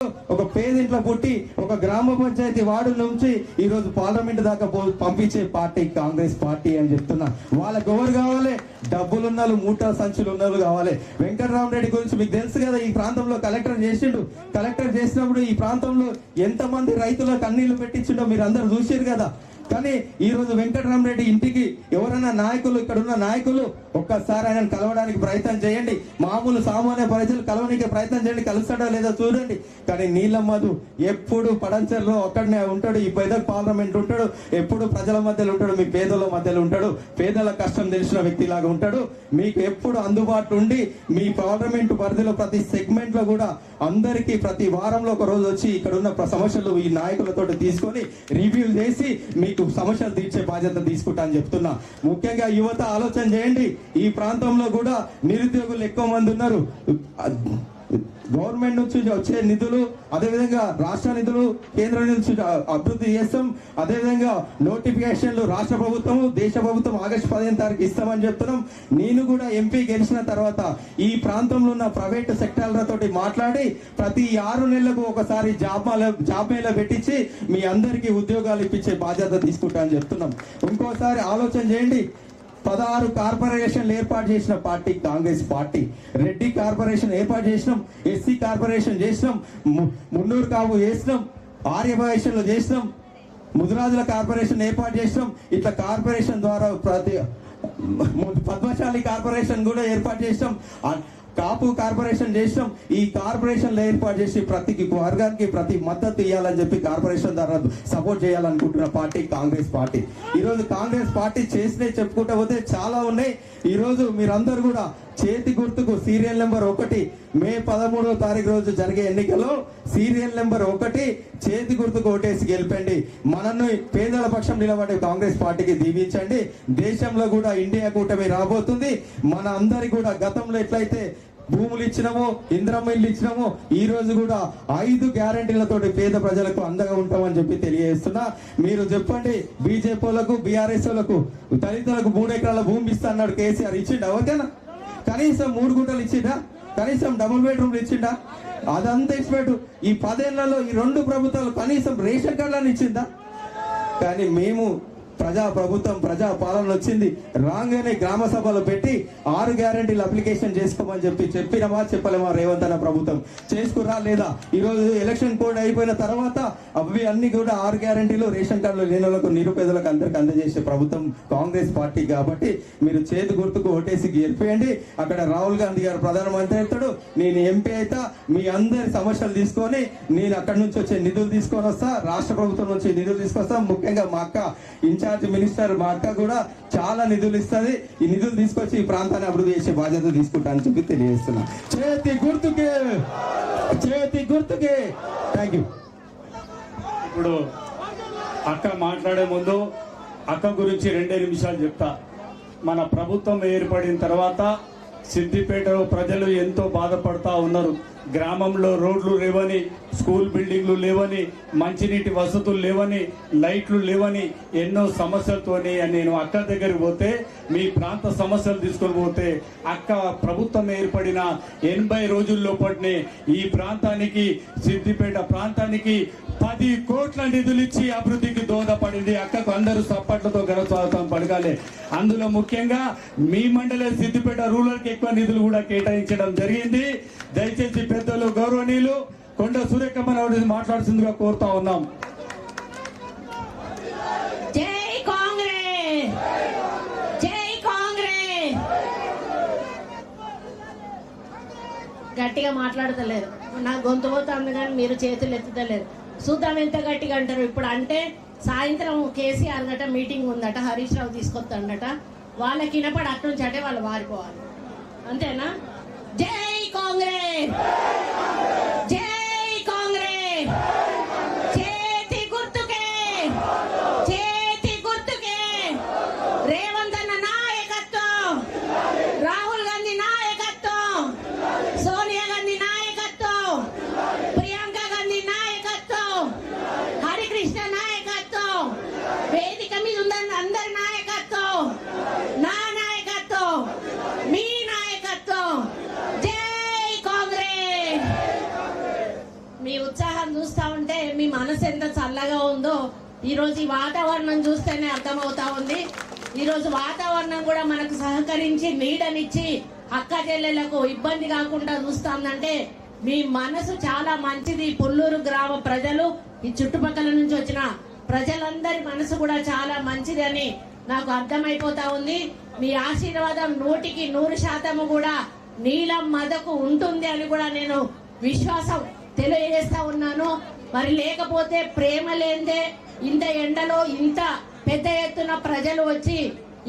ఒక పేదింట్లో పుట్టి ఒక గ్రామ పంచాయతీ వార్డు నుంచి ఈ రోజు పార్లమెంట్ దాకా పంపించే పార్టీ కాంగ్రెస్ పార్టీ అని చెప్తున్నా. వాళ్ళకి ఎవరు కావాలి? డబ్బులున్నలు, మూటా సంచులు ఉన్నలు కావాలి. వెంకటరామరెడ్డి గురించి మీకు తెలుసు కదా, ఈ ప్రాంతంలో కలెక్టర్ చేసిండు. కలెక్టర్ చేసినప్పుడు ఈ ప్రాంతంలో ఎంతమంది రైతులకు కన్నీళ్లు పెట్టించిండో మీరు అందరు చూసారు కదా. కానీ ఈ రోజు వెంకటరామరెడ్డి ఇంటికి ఎవరైనా నాయకులు, ఇక్కడ ఉన్న నాయకులు ఒక్కసారి ఆయన కలవడానికి ప్రయత్నం చేయండి. మామూలు సామాన్య ప్రజలు కలవడానికి ప్రయత్నం చేయండి, కలుస్తాడో లేదో చూడండి. కానీ నీలమ్మధు ఎప్పుడు పడంచెల్లో ఒక్కడనే ఉంటాడు, ఈ పేద పార్లమెంట్ ఉంటాడు, ఎప్పుడు ప్రజల మధ్యలో ఉంటాడు, మీ పేదల మధ్యలో ఉంటాడు, పేదల కష్టం తెలిసిన వ్యక్తిలాగా ఉంటాడు. మీకు ఎప్పుడు అందుబాటులో ఉండి మీ పార్లమెంట్ పరిధిలో ప్రతి సెగ్మెంట్ లో కూడా అందరికీ ప్రతి వారంలో ఒక రోజు వచ్చి ఇక్కడ ఉన్న సమస్యలు ఈ నాయకులతో తీసుకొని రివ్యూ చేసి మీకు సమస్యలు తీర్చే బాధ్యత తీసుకుంటా అని చెప్తున్నా. ముఖ్యంగా యువత ఆలోచన చేయండి. ఈ ప్రాంతంలో కూడా నిరుద్యోగులు ఎక్కువ మంది ఉన్నారు. గవర్నమెంట్ నుంచి వచ్చే నిధులు, అదేవిధంగా రాష్ట్ర నిధులు, కేంద్రం నుంచి అభివృద్ధి చేస్తాం. అదేవిధంగా నోటిఫికేషన్లు రాష్ట్ర ప్రభుత్వం, దేశ ప్రభుత్వం ఆగస్టు 15 తారీఖు ఇస్తామని చెప్తున్నాం. నేను కూడా ఎంపీ గెలిచిన తర్వాత ఈ ప్రాంతంలో ఉన్న ప్రైవేట్ సెక్టార్లతో మాట్లాడి ప్రతి 6 నెలలకు ఒకసారి జాబ్ మేళా పెట్టించి మీ అందరికీ ఉద్యోగాలు ఇప్పించే బాధ్యత తీసుకుంటా అని చెప్తున్నాం. ఇంకోసారి ఆలోచన చేయండి. 16 కార్పొరేషన్లు ఏర్పాటు చేసిన party Congress party. Reddy corporation ఏర్పాటు చేసినాం, ఎస్సీ కార్పొరేషన్ చేసినాం, మున్నూరు కాపు చేసినాం, ఆర్యవైశ్యులు చేసినాం, ముదిరాజుల కార్పొరేషన్ ఏర్పాటు చేసినాం. ఇట్లా కార్పొరేషన్ ద్వారా ప్రతి పద్మశాలి కార్పొరేషన్ కూడా ఏర్పాటు చేసినాం, కాపు కార్పొరేషన్ చేసినాం. ఈ కార్పొరేషన్లు ఏర్పాటు చేసి ప్రతి వర్గానికి ప్రతి మద్దతు ఇవ్వాలని చెప్పి కార్పొరేషన్ ద్వారా సపోర్ట్ చేయాలనుకుంటున్న పార్టీ కాంగ్రెస్ పార్టీ. ఈరోజు కాంగ్రెస్ పార్టీ చేసినవి చెప్పుకుంటూ పోతే చాలా ఉన్నాయి. ఈరోజు మీరందరూ కూడా చేతి గుర్తుకు సీరియల్ నెంబర్ 1 మే 13వ తారీఖు రోజు జరిగే ఎన్నికల్లో సీరియల్ నెంబర్ 1 చేతి గుర్తుకు ఓటేసి గెలిపండి. మనల్ని పేదల పక్షం నిలబడే కాంగ్రెస్ పార్టీకి దీవించండి. దేశంలో కూడా ఇండియా కూటమి రాబోతుంది. మన అందరికి కూడా గతంలో ఎట్లయితే భూములు ఇచ్చినామో, ఇంద్రమ్మ ఇల్లు ఇచ్చినామో, ఈ రోజు కూడా 5 గ్యారంటీలతోటి పేద ప్రజలకు అండగా ఉంటామని చెప్పి తెలియజేస్తున్నా. మీరు చెప్పండి, బీజేపీ వాళ్ళకు, బీఆర్ఎస్ వాళ్ళకు దళితులకు 3 ఎకరాల భూమి ఇస్తా అన్నాడు కేసీఆర్. ఇచ్చిండా? ఎవరికైనా కనీసం 3 గుంటలు ఇచ్చిండా? కనీసం డబుల్ బెడ్రూమ్లు ఇచ్చిండా? అదంతా ఇచ్చిపెట్టు. ఈ 10 ఏళ్లలో ఈ 2 ప్రభుత్వాలు కనీసం రేషన్ కార్డులను ఇచ్చిందా? కానీ మేము ప్రజా ప్రభుత్వం, ప్రజా పాలన వచ్చింది రాగానే గ్రామ సభలు పెట్టి 6 గ్యారంటీలు అప్లికేషన్ చేసుకోమని చెప్పినమా చెప్పలేమా? రేవంత్ అన్న ప్రభుత్వం చేసుకురా లేదా? ఈరోజు ఎలక్షన్ కోడ్ అయిపోయిన తర్వాత అవి అన్ని కూడా 6 గ్యారంటీలు రేషన్ కార్డులు లేని వాళ్ళకు, నిరుపేదలకు అందరికి అందజేసే ప్రభుత్వం కాంగ్రెస్ పార్టీ. కాబట్టి మీరు చేతి గుర్తుకు ఓటేసి గెలిపేయండి. అక్కడ రాహుల్ గాంధీ గారు ప్రధానమంత్రి అవుతాడు, నేను ఎంపీ అయితే మీ అందరి సమస్యలు తీసుకొని నేను అక్కడి నుంచి వచ్చే నిధులు తీసుకొని వస్తా, రాష్ట్ర ప్రభుత్వం నుంచి నిధులు తీసుకొస్తా. ముఖ్యంగా మా అక్క ఇన్ఛార్జ్ మినిస్టర్, మా అక్క కూడా చాలా నిధులు ఇస్తుంది. ఈ నిధులు తీసుకొచ్చి ఈ ప్రాంతాన్ని అభివృద్ధి చేసే బాధ్యత తీసుకుంటానని చెప్పి తెలియజేస్తున్నా. చేతి గుర్తుకే, చేతి గుర్తుకే. Thank you. ఇప్పుడు అక్క మాట్లాడే ముందు అక్క గురించి 2 నిమిషాలు చెప్తా. మన ప్రభుత్వం ఏర్పడిన తర్వాత సిద్దిపేటలో ప్రజలు ఎంతో బాధపడతా ఉన్నారు. గ్రామంలో రోడ్లు లేవని, స్కూల్ బిల్డింగ్లు లేవని, మంచినీటి వసతులు లేవని, లైట్లు లేవని ఎన్నో సమస్యలతోని నేను అక్క దగ్గరికి పోతే, మీ ప్రాంత సమస్యలు తీసుకొని పోతే, అక్క ప్రభుత్వం ఏర్పడిన 80 రోజుల్లోపటినే ఈ ప్రాంతానికి, సిద్దిపేట ప్రాంతానికి 10 కోట్ల నిధులు ఇచ్చి అభివృద్ధికి దోహదపడింది. అక్కకు అందరూ సప్పట్లతో ఘనస్వాగతం పడగాలి. అందులో ముఖ్యంగా మీ మండలం సిద్దిపేట రూరల్ కి ఎక్కువ నిధులు కూడా కేటాయించడం జరిగింది. దయచేసి పెద్దలు గౌరవనీయులు కొండ సూర్యకమ్మని మాట్లాడుతుందిగా కోరుతా ఉన్నాం. జై కాంగ్రెస్, జై కాంగ్రెస్. గట్టిగా మాట్లాడతలేరు, నా గొంతు పోతుంది కానీ మీరు చేతులు ఎత్తుతలేరు. చూద్దాం ఎంత గట్టిగా అంటారు. ఇప్పుడు అంటే సాయంత్రం కేసీఆర్ గట మీటింగ్ ఉందట, హరీష్ రావు తీసుకొస్తాడట. వాళ్ళకి వినపడి అటు నుంచి అంటే వాళ్ళు వారిపోవాలి. అంతేనా? జై కాంగ్రెస్, జై కాంగ్రెస్. చేతి గుర్తుకే, చేతి గుర్తుకే. రేవంత్ అన్న నాయకత్వం, రాహుల్ గాంధీ నాయకత్వం, సోనియా గాంధీ నాయకత్వం, ప్రియాంక గాంధీ నాయకత్వం, హరికృష్ణ నాయకత్వం, వేదిక మీద ఉన్న అందరి నాయకత్వం, నా నాయకత్వం, మీ నాయకత్వం. జై కాంగ్రెస్. ఉత్సాహం చూస్తా ఉంటే మీ మనసు ఎంత చల్లగా ఉందో ఈరోజు ఈ వాతావరణం చూస్తేనే అర్థమవుతా ఉంది. ఈరోజు వాతావరణం కూడా మనకు సహకరించి నీడనిచ్చి అక్క చెల్లెలకు ఇబ్బంది కాకుండా చూస్తాందంటే మీ మనసు చాలా మంచిది. పుల్లూరు గ్రామ ప్రజలు, ఈ చుట్టుపక్కల నుంచి వచ్చిన ప్రజలందరి మనసు కూడా చాలా మంచిది అని నాకు అర్థమైపోతా ఉంది. మీ ఆశీర్వాదం 100% కూడా నీలం మదకు ఉంటుంది అని కూడా నేను విశ్వాసం తెలియజేస్తా ఉన్నాను. మరి లేకపోతే ప్రేమ లేదే ఇంత ఎండలో ఇంత పెద్ద ఎత్తున ప్రజలు వచ్చి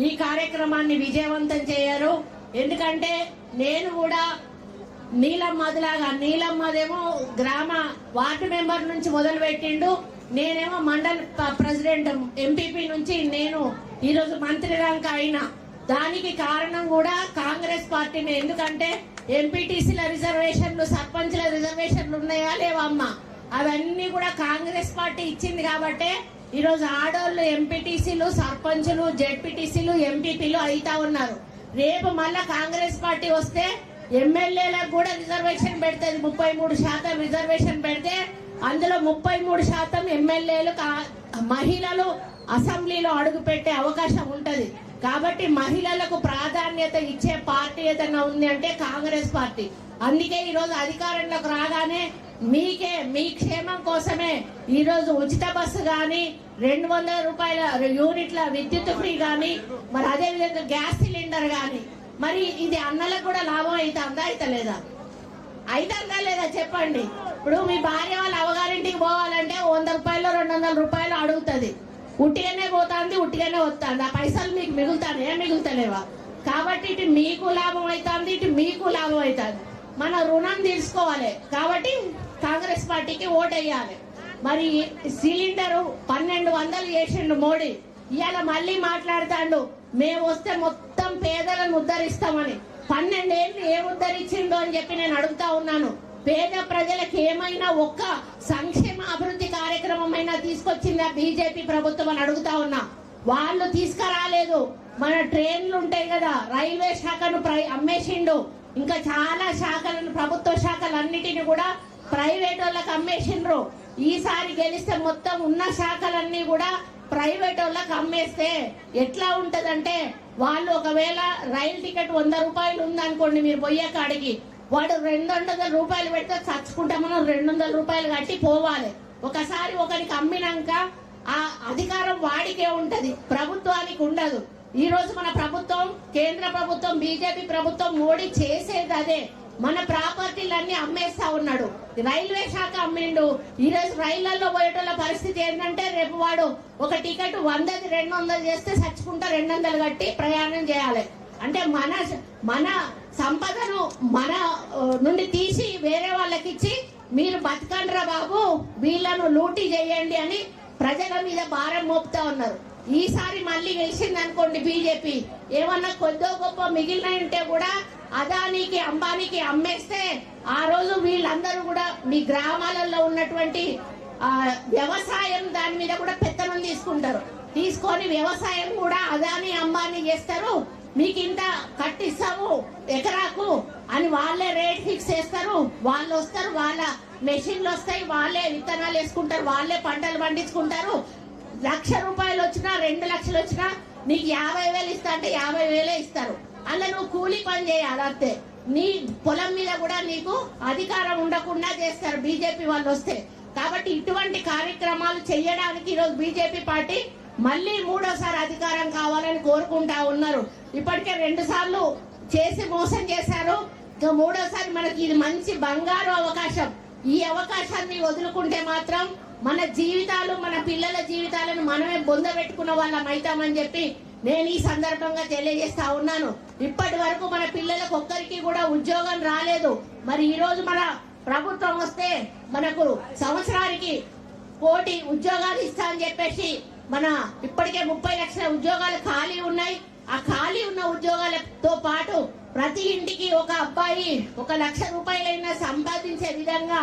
ఈ కార్యక్రమాన్ని విజయవంతం చేయరు. ఎందుకంటే నేను కూడా నీలమ్మదిలాగా, నీలమ్మదేమో గ్రామ వార్డు మెంబర్ నుంచి మొదలు పెట్టిండు, నేనేమో మండల్ ప్రెసిడెంట్ ఎంపీపీ నుంచి నేను ఈరోజు మంత్రిగా అయినా. దానికి కారణం కూడా కాంగ్రెస్ పార్టీని. ఎందుకంటే ఎంపీటీసీల రిజర్వేషన్లు, సర్పంచ్ల రిజర్వేషన్లు ఉన్నాయా లేవా అమ్మ, అవన్నీ కూడా కాంగ్రెస్ పార్టీ ఇచ్చింది. కాబట్టి ఈరోజు ఆడోళ్ళు ఎంపీటీసీలు, సర్పంచులు, జెడ్పీటీసీలు, ఎంపీపీలు అయితా ఉన్నారు. రేపు మళ్ళా కాంగ్రెస్ పార్టీ వస్తే ఎమ్మెల్యేలకు కూడా రిజర్వేషన్ పెడుతుంది. 33% రిజర్వేషన్ పెడితే అందులో 33% ఎమ్మెల్యేలు మహిళలు అసెంబ్లీలో అడుగు పెట్టే అవకాశం ఉంటది. కాబట్టి మహిళలకు ప్రాధాన్యత ఇచ్చే పార్టీ ఏదైనా ఉంది అంటే కాంగ్రెస్ పార్టీ. అందుకే ఈరోజు అధికారంలోకి రాగానే మీ క్షేమం కోసమే ఈరోజు ఉచిత బస్సు గాని, 200 రూపాయల యూనిట్ల విద్యుత్ ఫ్రీ గాని, మరి అదే విధంగా గ్యాస్ సిలిండర్ గాని, మరి ఇది అన్నలకు కూడా లాభం అవుతుందా అయితలేదా? అయితుందా లేదా చెప్పండి. ఇప్పుడు మీ భార్య వాళ్ళ అవగారింటికి పోవాలంటే 100 రూపాయలు 200 రూపాయలు అడుగుతుంది. ఉట్టిగానే పోతాంది, ఉట్టిగానే వస్తుంది. ఆ పైసలు మీకు మిగులుతానే మిగులుతలేవా? కాబట్టి ఇటు మీకు లాభం అవుతుంది, ఇటు మీకు లాభం అవుతుంది. మన రుణం తీసుకోవాలి. కాబట్టి కాంగ్రెస్ పార్టీకి ఓటేయాలి. మరి సిలిండరు 1200 చేసిండు మోడీ. ఇవాళ మళ్ళీ మాట్లాడుతాండు మేము వస్తే మొత్తం పేదలను ఉద్ధరిస్తామని. 12 ఏళ్ళు ఏం ఉద్ధరించిండో అని చెప్పి నేను అడుగుతా ఉన్నాను. పేద ప్రజలకు ఏమైనా ఒక్క సంక్షేమ అభివృద్ధి కార్యక్రమం అయినా తీసుకొచ్చిందా బీజేపీ ప్రభుత్వం అని అడుగుతా ఉన్నా. వాళ్ళు తీసుకురాలేదు. మన ట్రైన్లు ఉంటాయి కదా, రైల్వే శాఖను అమ్మేసిండు. ఇంకా చాలా శాఖలను, ప్రభుత్వ శాఖలన్నిటిని కూడా ప్రైవేట్ వాళ్ళకి అమ్మేసిండ్రు. ఈసారి గెలిస్తే మొత్తం ఉన్న శాఖలన్నీ కూడా ప్రైవేట్ వాళ్ళకి అమ్మేస్తే ఎట్లా ఉంటదంటే, వాళ్ళు ఒకవేళ రైలు టికెట్ 100 రూపాయలు ఉందనుకోండి, మీరు పోయే కాడికి వాడు 200 రూపాయలు పెడితే చచ్చుకుంటే మనం 200 రూపాయలు కట్టి పోవాలి. ఒకసారి ఒకరికి అమ్మినాక ఆ అధికారం వాడికే ఉంటది, ప్రభుత్వానికి ఉండదు. ఈ రోజు మన ప్రభుత్వం, కేంద్ర ప్రభుత్వం, బీజేపీ ప్రభుత్వం, మోడీ చేసేది అదే. మన ప్రాపర్టీలన్నీ అమ్మేస్తా ఉన్నాడు. రైల్వే శాఖ అమ్మిండు. ఈ రోజు రైళ్లలో పోయేటోళ్ళ పరిస్థితి ఏంటంటే, రేపు వాడు ఒక టికెట్ 100ది 200 చేస్తే చచ్చుకుంటా 200 కట్టి ప్రయాణం చేయాలి. అంటే మన సంపదను మన నుండి తీసి వేరే వాళ్ళకి ఇచ్చి మీరు బతకండ్రా బాబు, వీళ్ళను లూటీ చేయండి అని ప్రజల మీద భారం మోపుతా ఉన్నారు. ఈసారి మళ్ళీ గెలిచింది అనుకోండి బీజేపీ, ఏమన్నా కొద్దో గొప్ప మిగిలిన ఉంటే కూడా అదానికి, అంబానీకి అమ్మేస్తే ఆ రోజు వీళ్ళందరూ కూడా మీ గ్రామాలలో ఉన్నటువంటి వ్యవసాయం దాని మీద కూడా పెత్తనం తీసుకొని వ్యవసాయం కూడా అదాని, అంబానీ చేస్తారు. మీకు ఇంత కట్టిస్తాము ఎకరాకు అని వాళ్ళే రేట్ ఫిక్స్ చేస్తారు. వాళ్ళు వస్తారు, వాళ్ళ మెషిన్లు వస్తాయి, వాళ్ళే విత్తనాలు వేసుకుంటారు, వాళ్ళే పంటలు పండించుకుంటారు. 1,00,000 రూపాయలు వచ్చినా 2 లక్షలు వచ్చినా నీకు 50,000 ఇస్తా అంటే 50,000 ఇస్తారు. అలా నువ్వు కూలీ పని చేయాలి అంతే. నీ పొలం మీద కూడా నీకు అధికారం ఉండకుండా చేస్తారు బీజేపీ వాళ్ళు వస్తే. కాబట్టి ఇటువంటి కార్యక్రమాలు చేయడానికి ఈరోజు బీజేపీ పార్టీ మళ్ళీ 3వసారి అధికారం కావాలని కోరుకుంటా ఉన్నారు. ఇప్పటికే 2 సార్లు చేసి మోసం చేశారు. ఇంకా 3వసారి మనకి ఇది మంచి బంగారు అవకాశం. ఈ అవకాశాన్ని వదులుకుంటే మాత్రం మన జీవితాలు, మన పిల్లల జీవితాలను మనమే బొందబెట్టుకున్న వాళ్ళం అవుతామని చెప్పి నేను ఈ సందర్భంగా తెలియజేస్తా ఉన్నాను. ఇప్పటి వరకు మన పిల్లలకు ఒక్కరికి కూడా ఉద్యోగం రాలేదు. మరి ఈ రోజు మన ప్రభుత్వం వస్తే మనకు సంవత్సరానికి 1 కోటి ఉద్యోగాలు ఇస్తా అని చెప్పేసి మన ఇప్పటికే 30 లక్షల ఉద్యోగాలు ఖాళీ ఉన్నాయి. ఆ ఖాళీ ఉన్న ఉద్యోగాలతో పాటు ప్రతి ఇంటికి ఒక అబ్బాయి 1,00,000 రూపాయలైనా సంపాదించే విధంగా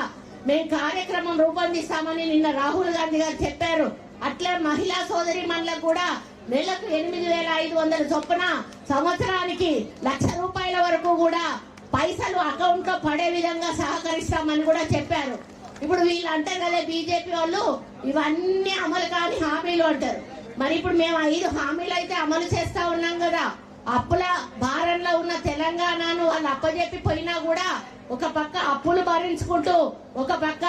మేము కార్యక్రమం రూపొందిస్తామని నిన్న రాహుల్ గాంధీ గారు చెప్పారు. అట్లా మహిళా సోదరి మనులకు కూడా నెలకు 8,500 చొప్పున సంవత్సరానికి 1,00,000 రూపాయల వరకు కూడా పైసలు అకౌంట్ లో పడే విధంగా సహకరిస్తామని కూడా చెప్పారు. ఇప్పుడు వీళ్ళు అంటారు కదా బీజేపీ వాళ్ళు ఇవన్నీ అమలు కాని హామీలు అంటారు. మరి ఇప్పుడు మేము 5 హామీలు అయితే అమలు చేస్తా ఉన్నాం కదా. అప్పుల భారంలో ఉన్న తెలంగాణను వాళ్ళు అప్పజెప్పి పోయినా కూడా ఒక పక్క అప్పులు భరించుకుంటూ, ఒక పక్క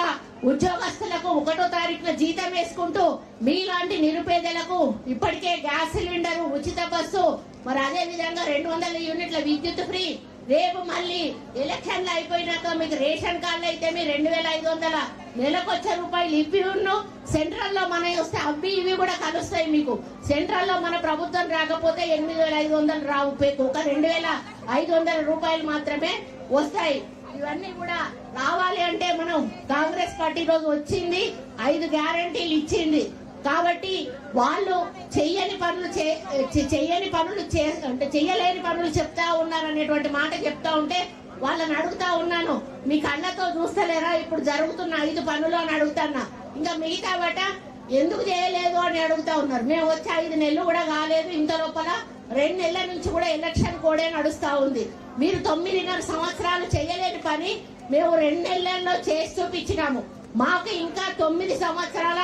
ఉద్యోగస్తులకు 1వ తారీఖున జీతం వేసుకుంటూ, మీలాంటి నిరుపేదలకు ఇప్పటికే గ్యాస్ సిలిండర్, ఉచిత బస్సు, మరి అదే విధంగా 200 యూనిట్ల విద్యుత్ ఫ్రీ, రేపు మళ్ళీ ఎలక్షన్లు అయిపోయినాక మీకు రేషన్ కార్డులు అయితే మీ 2500 నెలకొచ్చే రూపాయలు ఇవి ఉన్ను. సెంట్రల్ లో మన వస్తే అవి ఇవి కూడా కలుస్తాయి మీకు. సెంట్రల్ లో మన ప్రభుత్వం రాకపోతే 8500 రావు, ఒక 2500 రూపాయలు మాత్రమే వస్తాయి. ఇవన్నీ కూడా రావాలి అంటే మనం కాంగ్రెస్ పార్టీ రోజు వచ్చింది 5 గ్యారంటీలు ఇచ్చింది. కాబట్టి వాళ్ళు చెయ్యని పనులు చెప్తా ఉన్నారనేటువంటి మాట చెప్తా ఉంటే వాళ్ళని అడుగుతా ఉన్నాను, మీ కళ్ళతో చూస్తలేరా ఇప్పుడు జరుగుతున్న 5 పనులు అని అడుగుతున్నా. ఇంకా మిగతా బట ఎందుకు చేయలేదు అని అడుగుతా ఉన్నారు. మేము వచ్చి 5 నెలలు కూడా కాలేదు, ఇంత లోపల 2 నెలల నుంచి కూడా ఎలక్షన్ కోడే నడుస్తా ఉంది. మీరు 9.5 సంవత్సరాలు చేయలేని పని మేము 2 నెలల్లో చేసి చూపించినాము. మాకు ఇంకా 9 సంవత్సరాల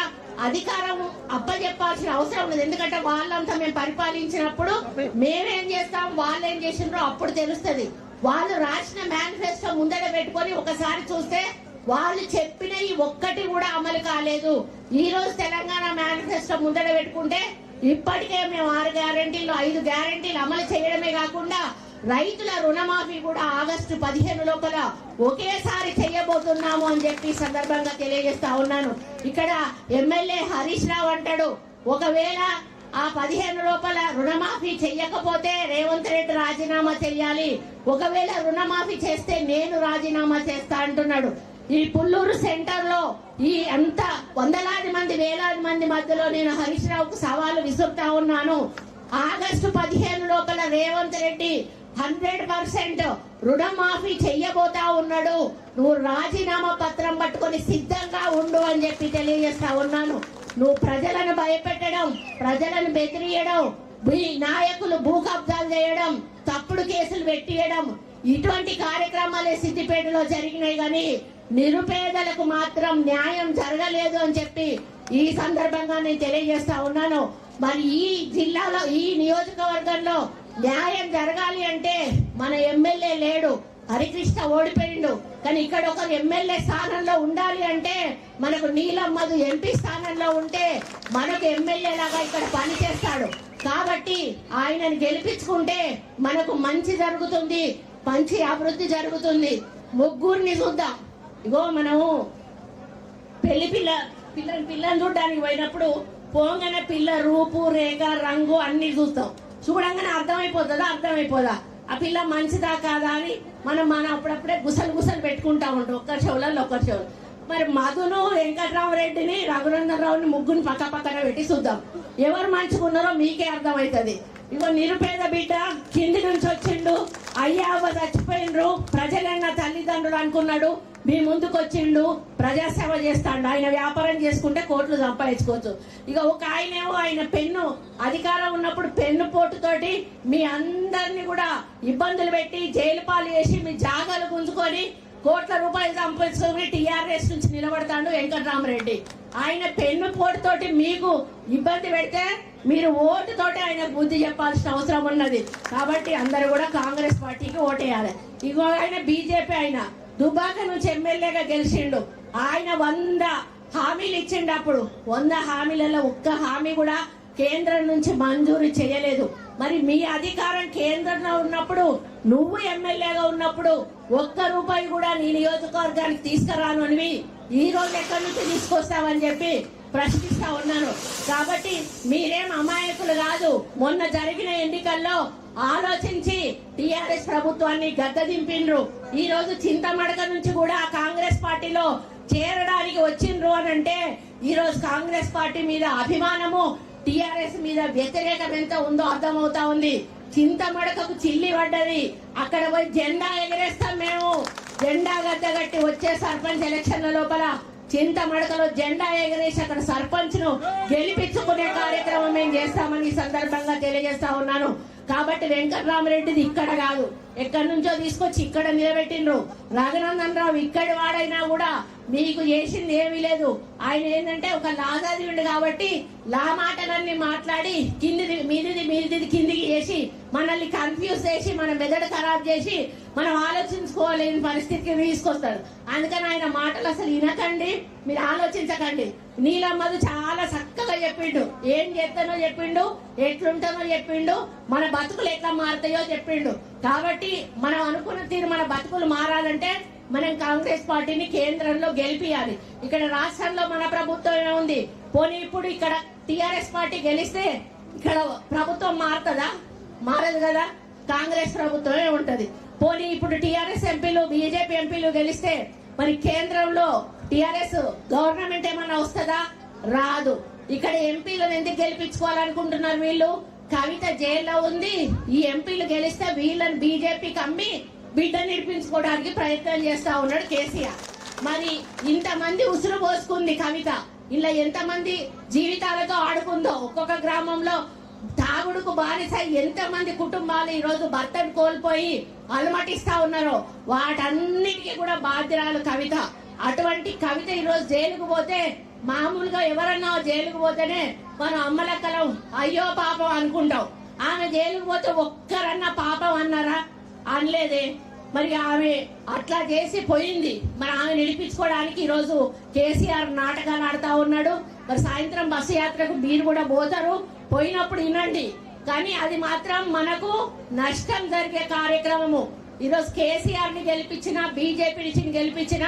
అధికారం అప్పచెప్పాల్సిన అవసరం లేదు. ఎందుకంటే వాళ్ళంతా మేము పరిపాలించినప్పుడు మేమేం చేస్తాం, వాళ్ళు ఏం చేసినారో అప్పుడు తెలుస్తుంది. వాళ్ళు రాసిన మేనిఫెస్టో ముందర పెట్టుకొని ఒకసారి చూస్తే వాళ్ళు చెప్పిన ఈ ఒక్కటి కూడా అమలు కాలేదు. ఈ రోజు తెలంగాణ మేనిఫెస్టో ముందర పెట్టుకుంటే ఇప్పటికే మేము 6 గ్యారంటీలు 5 గ్యారంటీలు అమలు చేయడమే కాకుండా రైతుల రుణమాఫీ కూడా ఆగస్టు 15 లోపల ఒకేసారి చేయబోతున్నాము అని చెప్పి సందర్భంగా తెలియజేస్తా ఉన్నాను. ఇక్కడ ఎమ్మెల్యే హరీష్ రావు అంటాడు, ఒకవేళ ఆ 15 లోపల రుణమాఫీ చెయ్యకపోతే రేవంత్ రెడ్డి రాజీనామా చెయ్యాలి, ఒకవేళ రుణమాఫీ చేస్తే నేను రాజీనామా చేస్తా అంటున్నాడు. ఈ పుల్లూరు సెంటర్ లో ఈ అంత వందలాది మంది వేలాది మంది మధ్యలో నేను హరీష్ రావుకు సవాలు విసురుతా ఉన్నాను. ఆగస్టు 15 లోపల రేవంత్ రెడ్డి 100% రుణమాఫీ చెయ్యబోతా ఉన్నాడు. నువ్వు రాజీనామా పత్రం పట్టుకొని సిద్ధంగా ఉండు అని చెప్పి తెలియజేస్తా ఉన్నాను. నువ్వు ప్రజలను భయపెట్టడం, ప్రజలను బెదిరియడం, మీ నాయకులు భూ కబ్జాలు చేయడం, తప్పుడు కేసులు పెట్టియడం, ఇటువంటి కార్యక్రమాలే సిద్దిపేటలో జరిగినాయి. కానీ నిరుపేదలకు మాత్రం న్యాయం జరగలేదు అని చెప్పి ఈ సందర్భంగా నేను తెలియజేస్తా ఉన్నాను. మరి ఈ జిల్లాలో ఈ నియోజకవర్గంలో న్యాయం జరగాలి అంటే మన ఎమ్మెల్యే లేడు, హరికృష్ణ ఓడిపోయిండు. కానీ ఇక్కడ ఒక ఎమ్మెల్యే స్థానంలో ఉండాలి అంటే మనకు నీలమ్మధు ఎంపీ స్థానంలో ఉంటే మనకు ఎమ్మెల్యే లాగా ఇక్కడ పని చేస్తాడు. కాబట్టి ఆయనను గెలిపించుకుంటే మనకు మంచి జరుగుతుంది, మంచి అభివృద్ధి జరుగుతుంది. ముగ్గురిని చూద్దాం. ఇగో మనము పిల్లని చూడడానికి పోయినప్పుడు పోగానే పిల్ల రూపు రేఖ రంగు అన్ని చూస్తాం. చూడంగానే అర్థమైపోదా ఆ పిల్ల మంచిదా కాదా అని మనం అప్పుడప్పుడే గుసలు పెట్టుకుంటా ఉంటాం, ఒక్కరి చెవులలో ఒక్కరి చెవులు. మరి మధును వెంకట్రామరెడ్డిని రఘునందన్ రావుని ముగ్గురిని పక్కన పెట్టి చూద్దాం, ఎవరు మంచుకున్నారో మీకే అర్థమవుతుంది. ఇగో నిరుపేద బిడ్డ కింది నుంచి వచ్చిండు, అయ్యా అవ్వ చచ్చిపోయిండ్రు, ప్రజలైన తల్లిదండ్రులు అనుకున్నాడు, మీ ముందుకు వచ్చిండు, ప్రజాసేవ చేస్తాడు. ఆయన వ్యాపారం చేసుకుంటే కోట్లు సంపాదించుకోవచ్చు. ఇక ఒక ఆయనేమో ఆయన పెన్ను అధికారం ఉన్నప్పుడు పెన్ను పోటుతోటి మీ అందరినీ కూడా ఇబ్బందులు పెట్టి జైలు పాలు చేసి మీ జాగాలు గుంజుకొని కోట్ల రూపాయలు సంపాదించుకొని టీఆర్ఎస్ నుంచి నిలబడతాడు వెంకట్రామరెడ్డి. ఆయన పెన్ను పోటుతోటి మీకు ఇబ్బంది పెడితే మీరు ఓటుతోటి ఆయన బుద్ధి చెప్పాల్సిన అవసరం ఉన్నది. కాబట్టి అందరూ కూడా కాంగ్రెస్ పార్టీకి ఓటేయాలి. ఇగో ఆయన బీజేపీ, ఆయన దుబాక నుంచి ఎమ్మెల్యేగా గెలిచిండు. ఆయన 100 హామీలు ఇచ్చిండు. అప్పుడు 100 హామీలలో ఒక్క హామీ కూడా కేంద్రం నుంచి మంజూరు చేయలేదు. మరి మీ అధికారం కేంద్రంలో ఉన్నప్పుడు, నువ్వు ఎమ్మెల్యేగా ఉన్నప్పుడు ఒక్క రూపాయి కూడా నీ నియోజకవర్గానికి తీసుకురాను అని ఈ రోజు ఎక్కడి నుంచి తీసుకొస్తావని చెప్పి ప్రశ్నిస్తా ఉన్నాను. కాబట్టి మీరేం అమాయకులు కాదు. మొన్న జరిగిన ఎన్నికల్లో ఆలోచించి టిఆర్ఎస్ ప్రభుత్వాన్ని గద్దెదింపిండ్రు. ఈ రోజు చింతమడక నుంచి కూడా కాంగ్రెస్ పార్టీలో చేరడానికి వచ్చిండ్రు అని అంటే ఈ రోజు కాంగ్రెస్ పార్టీ మీద అభిమానము, టిఆర్ఎస్ మీద వ్యతిరేకం ఎంత ఉందో అర్థమవుతా ఉంది. చింతమడకకు చిల్లి పడ్డది, అక్కడ పోయి జెండా ఎగరేస్తాం. మేము జెండా గద్దగట్టి వచ్చే సర్పంచ్ ఎలక్షన్ల లోపల చింతమడకలో జెండా ఎగరేసి అక్కడ సర్పంచ్ ను గెలిపించుకునే కార్యక్రమం మేము చేస్తామని ఈ సందర్భంగా తెలియజేస్తా ఉన్నాను. కాబట్టి వెంకట్రామరెడ్డిది ఇక్కడ కాదు, ఎక్కడి నుంచో తీసుకొచ్చి ఇక్కడ నిలబెట్టిండ్రు. రఘునందన్ రావు ఇక్కడి వాడైనా కూడా మీకు చేసింది ఏమీ లేదు. ఆయన ఏంటంటే ఒక లాగాదిండు కాబట్టి లా మాటలన్నీ మాట్లాడి మీదిది కిందికి చేసి మనల్ని కన్ఫ్యూజ్ చేసి మన మెదడు ఖరాబ్ చేసి మనం ఆలోచించుకోలేని పరిస్థితికి తీసుకొస్తాడు. అందుకని ఆయన మాటలు అసలు వినకండి, మీరు ఆలోచించకండి. నీలమ్మదు చాలా చక్కగా చెప్పిండు, ఏం చేస్తానో చెప్పిండు, ఎట్లుంటానో చెప్పిండు, మన బతుకులు ఎట్లా మారుతాయో చెప్పిండు. కాబట్టి మనం అనుకున్న తీరు మన బతుకులు మారాలంటే మనం కాంగ్రెస్ పార్టీని కేంద్రంలో గెలిపియాలి. ఇక్కడ రాష్ట్రంలో మన ప్రభుత్వమే ఉంది. పోనీ ఇప్పుడు ఇక్కడ టిఆర్ఎస్ పార్టీ గెలిస్తే ఇక్కడ ప్రభుత్వం మారుతుందా? మారదు కదా, కాంగ్రెస్ ప్రభుత్వమే ఉంటది. పోనీ ఇప్పుడు టిఆర్ఎస్ ఎంపీలు బీజేపీ ఎంపీలు గెలిస్తే మరి కేంద్రంలో టిఆర్ఎస్ గవర్నమెంట్ ఏమన్నా వస్తుందా? రాదు. ఇక్కడ ఎంపీలను ఎందుకు గెలిపించుకోవాలనుకుంటున్నారు వీళ్ళు? కవిత జైల్లో ఉంది, ఈ ఎంపీలు గెలిస్తే వీళ్ళని బీజేపీకి అమ్మి బిడ్డ నిడిపించుకోవడానికి ప్రయత్నం చేస్తా ఉన్నాడు కేసీఆర్. మరి ఇంతమంది ఉసురు పోసుకుంది కవిత, ఇలా ఎంతమంది జీవితాలతో ఆడుకుందో. ఒక్కొక్క గ్రామంలో తాగుడుకు బానిస ఎంతమంది కుటుంబాలు ఈ రోజు భర్తను కోల్పోయి అలమటిస్తా ఉన్నారో వాటన్నిటికీ కూడా బాధ్యురాలు కవిత. అటువంటి కవిత ఈ రోజు జైలుకు పోతే, మామూలుగా ఎవరన్నా జైలుకు పోతేనే మనం అమ్మలక్కలం అయ్యో పాపం అనుకుంటాం. ఆమె జైలుకు పోతే ఒక్కరన్నా పాపం అన్నారా? అనలేదే. మరి ఆమె అట్లా చేసి పోయింది. మరి ఆమె నిలిపించుకోవడానికి ఈ రోజు కేసీఆర్ నాటకాలు ఆడుతా ఉన్నాడు. మరి సాయంత్రం బస్సు యాత్రకు మీరు కూడా పోతారు, పోయినప్పుడు వినండి. కానీ అది మాత్రం మనకు నష్టం జరిగే కార్యక్రమము. ఈరోజు కేసీఆర్ ని గెలిపించిన, బీజేపీని గెలిపించిన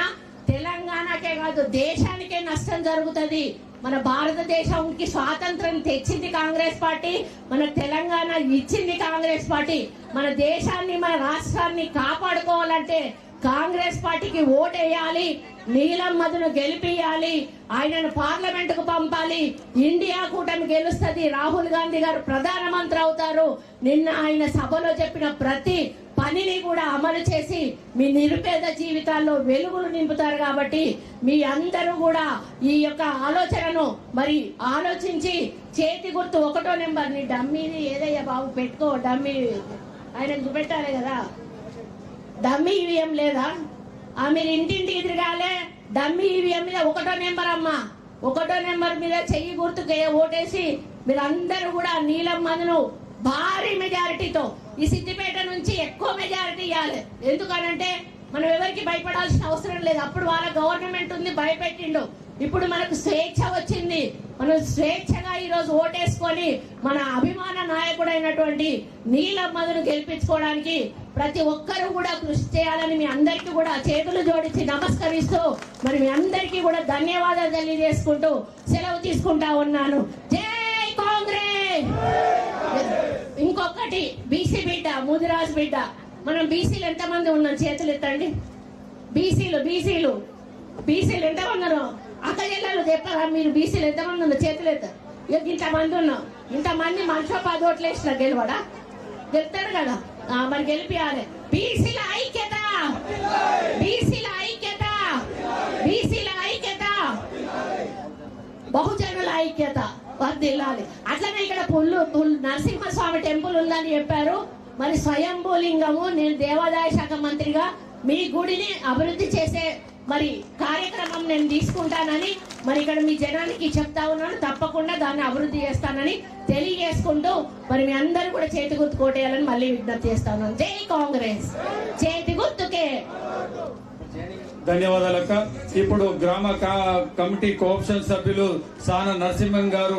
తెలంగాణకే కాదు దేశానికే నష్టం జరుగుతుంది. మన భారతదేశానికి స్వాతంత్రం తెచ్చింది కాంగ్రెస్ పార్టీ, మన తెలంగాణ ఇచ్చింది కాంగ్రెస్ పార్టీ. మన దేశాన్ని, మన రాష్ట్రాన్ని కాపాడుకోవాలంటే కాంగ్రెస్ పార్టీకి ఓటేయాలి, నీలమ్మదును గెలిపియాలి, ఆయనను పార్లమెంట్ కు పంపాలి. ఇండియా కూటమి గెలుస్తుంది, రాహుల్ గాంధీ గారు ప్రధానమంత్రి అవుతారు. నిన్న ఆయన సభలో చెప్పిన ప్రతి పనిని కూడా అమలు చేసి మీ నిరుపేద జీవితాల్లో వెలుగులు నింపుతారు. కాబట్టి మీ అందరూ కూడా ఈ యొక్క ఆలోచనను మరి ఆలోచించి చేతి గుర్తు 1వ నెంబర్ ని డమ్మీని ఏదయ్యా బాబు పెట్టుకో, డమ్మీ ఆయన చూపెట్టాలి కదా, డమ్మీ ఈవీఎం లేదా? మీరు ఇంటింటికి తిరగాలే. డమ్మీ ఈవీఎం మీద 1వ నెంబర్ అమ్మా, 1వ నెంబర్ మీద చెయ్యి గుర్తుకు ఓటేసి మీరందరూ కూడా నీలమ్మను భారీ మెజారిటీతో ఈ సిద్దిపేట నుంచి ఎక్కువ మెజారిటీ ఇవ్వాలి. ఎందుకనంటే మనం ఎవరికి భయపడాల్సిన అవసరం లేదు. అప్పుడు వాళ్ళ గవర్నమెంట్ ఉంది, భయపెట్టిండు. ఇప్పుడు మనకు స్వేచ్ఛ వచ్చింది. మనం స్వేచ్ఛగా ఈ రోజు ఓటేసుకొని మన అభిమాన నాయకుడైనటువంటి నీలమ్మను గెలిపించుకోవడానికి ప్రతి ఒక్కరూ కూడా కృషి చేయాలని మీ అందరికీ కూడా చేతులు జోడించి నమస్కరిస్తూ మరి మీ అందరికీ కూడా ధన్యవాదాలు తెలియజేసుకుంటూ సెలవు తీసుకుంటా ఉన్నాను. జై కాంగ్రెస్. ఇంకొకటి బీసీ బిడ్డ, ముదిరాజు బిడ్డ, మనం బీసీలు ఎంతమంది ఉన్నాం? చేతులు ఎత్తండి. బీసీలు ఎంతమంది ఉన్నారు? అక్క జిల్లాలో చెప్పారా మీరు? బీసీలు ఎంతమంది ఉన్నారు? చేతులు ఎత్తారు. ఇక ఇంతమంది ఉన్నాం. ఇంతమంది మనిషి 10 ఓట్లు వేసిన గెలవడా? గెలుతాడు కదా. మరి గెలిపియాలి. బీసీల ఐక్యత, బీసీల ఐక్యత, బీసీల ఐక్యత, బహుజనుల ఐక్యత వర్ధిల్లాలి. అట్లనే ఇక్కడ నరసింహస్వామి టెంపుల్ ఉందని చెప్పారు. మరి స్వయంభూలింగము, నేను దేవాదాయ శాఖ మంత్రిగా మీ గుడిని అభివృద్ధి చేసే మరి కార్యక్రమం నేను తీసుకుంటానని మరి ఇక్కడ మీ జనానికి చెప్తా ఉన్నాను. తప్పకుండా దాన్ని అభివృద్ధి చేస్తానని తెలియజేసుకుంటూ మరి మీ అందరూ కూడా చేతి గుర్తు కోటేయాలని మళ్ళీ విజ్ఞప్తి చేస్తా ఉన్నాను. జై కాంగ్రెస్, చేతి గుర్తుకే. ధన్యవాదాలు అక్క. ఇప్పుడు గ్రామ కమిటీ కోఆప్షన్ సభ్యులు సాన నరసింహం గారు